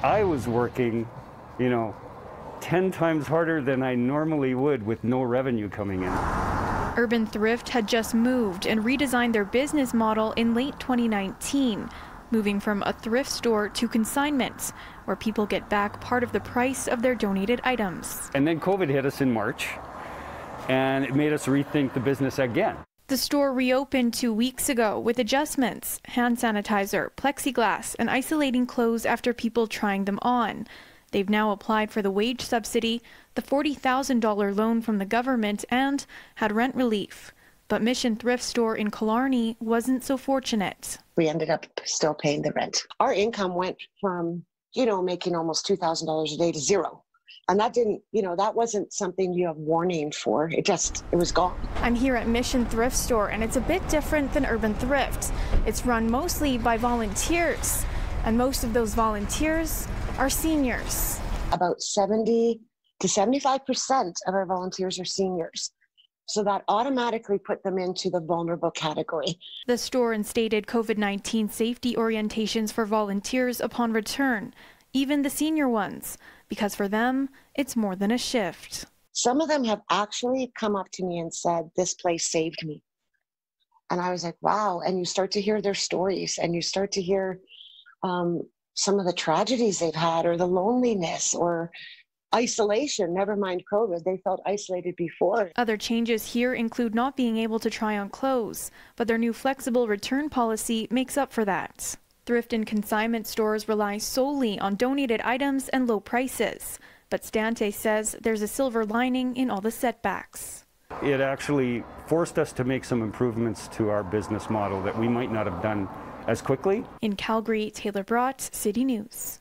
I was working, 10 times harder than I normally would with no revenue coming in. Urban Thrift had just moved and redesigned their business model in late 2019, moving from a thrift store to consignment, where people get back part of the price of their donated items. And then COVID hit us in March, and it made us rethink the business again. The store reopened 2 weeks ago with adjustments, hand sanitizer, plexiglass, and isolating clothes after people trying them on. They've now applied for the wage subsidy, the $40,000 loan from the government, and had rent relief. But Mission Thrift Store in Killarney wasn't so fortunate. We ended up still paying the rent. Our income went from, making almost $2,000 a day to zero. And that didn't, that wasn't something you have warning for. It was gone. I'm here at Mission Thrift Store, and it's a bit different than Urban Thrift. It's run mostly by volunteers, and most of those volunteers are seniors. About 70 to 75% of our volunteers are seniors. So that automatically put them into the vulnerable category. The store instated COVID-19 safety orientations for volunteers upon return, even the senior ones, because for them, it's more than a shift. Some of them have actually come up to me and said, this place saved me. And I was like, wow. And you start to hear their stories, and you start to hear some of the tragedies they've had, or the loneliness, or isolation, never mind COVID. They felt isolated before. Other changes here include not being able to try on clothes, but their new flexible return policy makes up for that. Thrift and consignment stores rely solely on donated items and low prices, but Stante says there's a silver lining in all the setbacks. It actually forced us to make some improvements to our business model that we might not have done as quickly. In Calgary, Taylor Brott, City News.